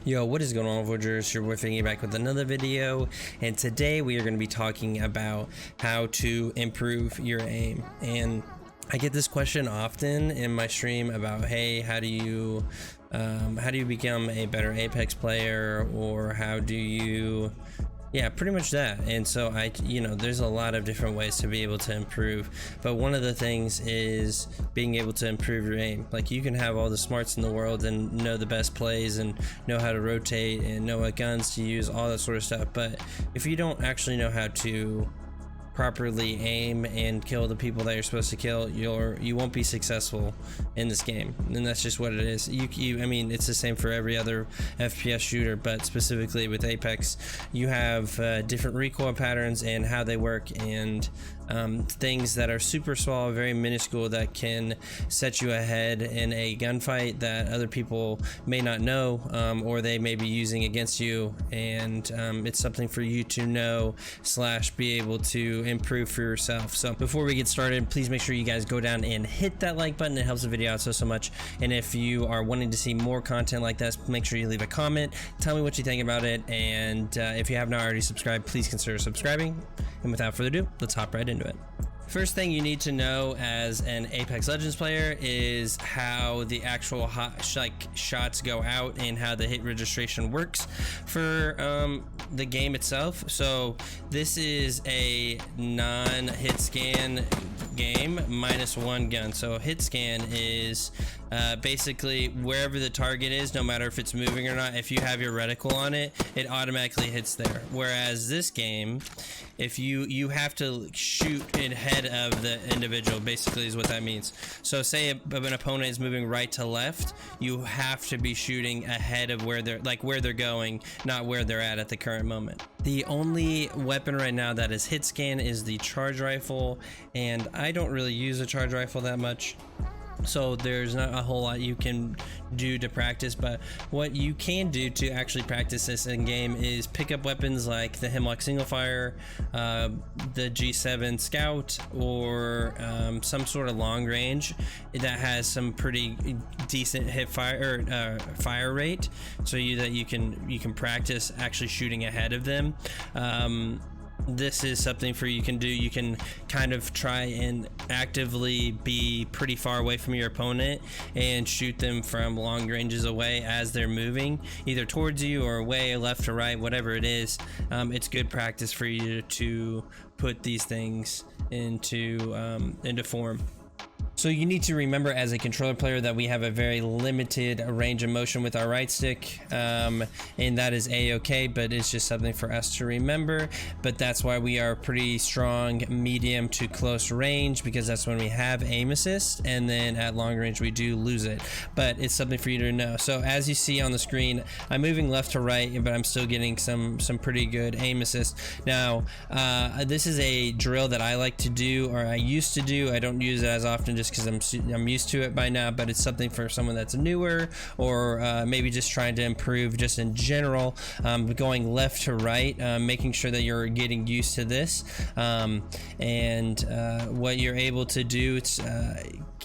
Yo, what is going on, Voyagers? Your boy Finicki back with another video, and today we are going to be talking about how to improve your aim. And I get this question often in my stream about, hey, how do you become a better Apex player, or how do you, yeah, pretty much that. And so there's a lot of different ways to be able to improve, but one of the things is being able to improve your aim. Like, you can have all the smarts in the world and know the best plays and know how to rotate and know what guns to use, all that sort of stuff, but if you don't actually know how to properly aim and kill the people that you're supposed to kill, you won't be successful in this game. And that's just what it is. I mean, it's the same for every other FPS shooter, but specifically with Apex, you have different recoil patterns and how they work, and things that are super small, very minuscule, that can set you ahead in a gunfight that other people may not know, or they may be using against you. And it's something for you to know / be able to improve for yourself. So before we get started, please make sure you guys go down and hit that like button. It helps the video out so much. And if you are wanting to see more content like this, make sure you leave a comment, tell me what you think about it, and if you have not already subscribed, please consider subscribing. And without further ado, let's hop right into it. First thing you need to know as an Apex Legends player is how the actual shots go out and how the hit registration works for the game itself. So this is a non-hit scan game -1 gun. So hit scan is basically wherever the target is, no matter if it's moving or not, if you have your reticle on it, it automatically hits there. Whereas this game, if you have to shoot ahead of the individual, basically is what that means. So say an opponent is moving right to left, you have to be shooting ahead of where they're going, not where they're at the current moment. The only weapon right now that is hit scan is the charge rifle, and I don't really use a charge rifle that much, so there's not a whole lot you can do to practice. But what you can do to actually practice this in game is pick up weapons like the Hemlock single fire, the G7 Scout, or some sort of long range that has some pretty decent hit fire rate, so you can practice actually shooting ahead of them. This is something you can do. You can kind of try and actively be pretty far away from your opponent and shoot them from long ranges away as they're moving, either towards you or away, left to right, whatever it is. It's good practice for you to put these things into form. So you need to remember, as a controller player, that we have a very limited range of motion with our right stick, and that is a-okay, but it's just something for us to remember. But that's why we are pretty strong medium to close range, because that's when we have aim assist, and then at long range we do lose it. But it's something for you to know. So as you see on the screen, I'm moving left to right, but I'm still getting some pretty good aim assist. Now this is a drill that I like to do, or I used to do. I don't use it as often just because I'm used to it by now, but it's something for someone that's newer, or maybe just trying to improve just in general. Going left to right, making sure that you're getting used to this, and what you're able to do, it's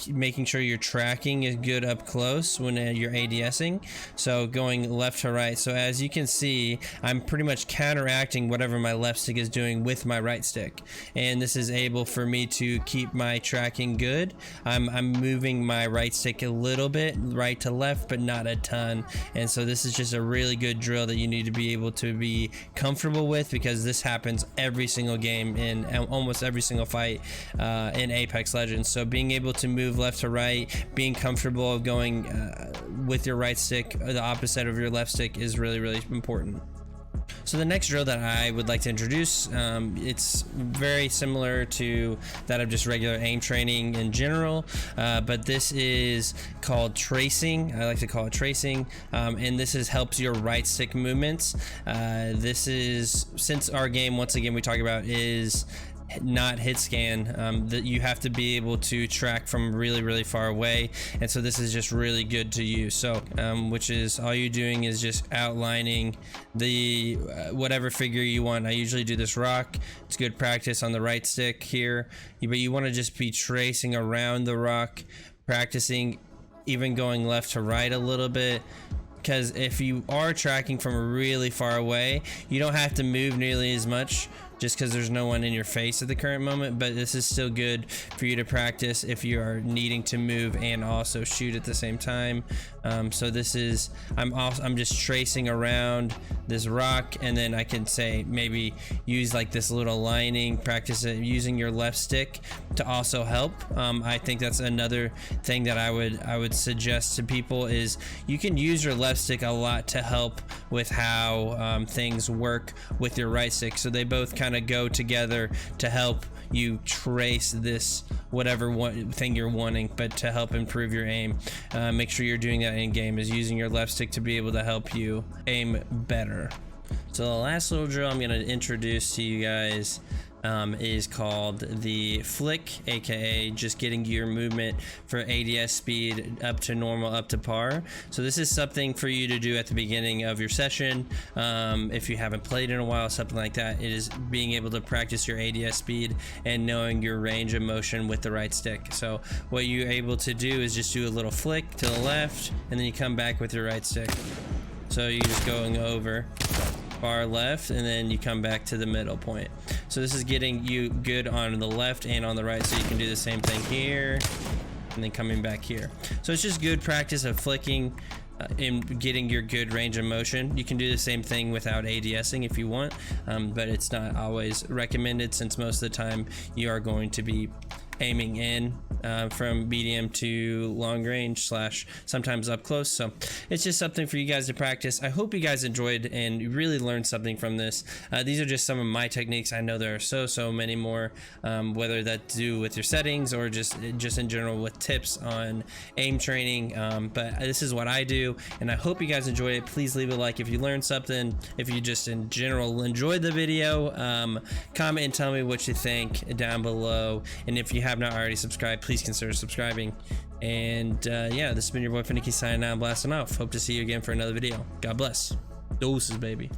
making sure your tracking is good up close when you're ADSing. So going left to right. So as you can see, I'm pretty much counteracting whatever my left stick is doing with my right stick, and this is able for me to keep my tracking good. I'm moving my right stick a little bit right to left, but not a ton. And so this is just a really good drill that you need to be able to be comfortable with, because this happens every single game in almost every single fight in Apex Legends. So being able to move left to right, being comfortable going with your right stick the opposite of your left stick, is really, really important. So the next drill that I would like to introduce, it's very similar to that of just regular aim training in general, but this is called tracing. I like to call it tracing, and this helps your right stick movements. This is, since our game, once again, we talk about is not hit scan, that you have to be able to track from really, really far away, and so this is just really good to use. So which is all you're doing is just outlining the whatever figure you want. I usually do this rock. It's good practice on the right stick here, but you want to just be tracing around the rock, practicing, even going left to right a little bit, because if you are tracking from really far away, you don't have to move nearly as much just because there's no one in your face at the current moment. But this is still good for you to practice if you are needing to move and also shoot at the same time. So this is, I'm just tracing around this rock, and then I can say maybe use like this little lining, practice it using your left stick to also help. I think that's another thing that I would suggest to people is you can use your left stick a lot to help with how things work with your right stick. So they both kind of go together to help you trace this whatever thing you're wanting, but to help improve your aim. Make sure you're doing that in game, is using your left stick to be able to help you aim better. So the last little drill I'm going to introduce to you guys is called the flick, aka just getting your movement for ADS speed up to normal, up to par. So this is something for you to do at the beginning of your session. If you haven't played in a while, something like that, it is being able to practice your ADS speed and knowing your range of motion with the right stick. So what you're able to do is just do a little flick to the left, and then you come back with your right stick. So you're just going over far left, and then you come back to the middle point. So this is getting you good on the left and on the right, so you can do the same thing here and then coming back here. So it's just good practice of flicking and getting your good range of motion. You can do the same thing without ADSing if you want, but it's not always recommended, since most of the time you are going to be aiming in from medium to long range / sometimes up close. So it's just something for you guys to practice. I hope you guys enjoyed and you really learned something from this. These are just some of my techniques. I know there are so many more, whether that to do with your settings or just in general with tips on aim training, but this is what I do, and I hope you guys enjoyed it. Please leave a like if you learned something. If you just in general enjoyed the video, comment and tell me what you think down below, and if you have not already subscribed, please consider subscribing. And yeah, this has been your boy Finicki signing out, blasting off. Hope to see you again for another video. God bless. Doses, baby.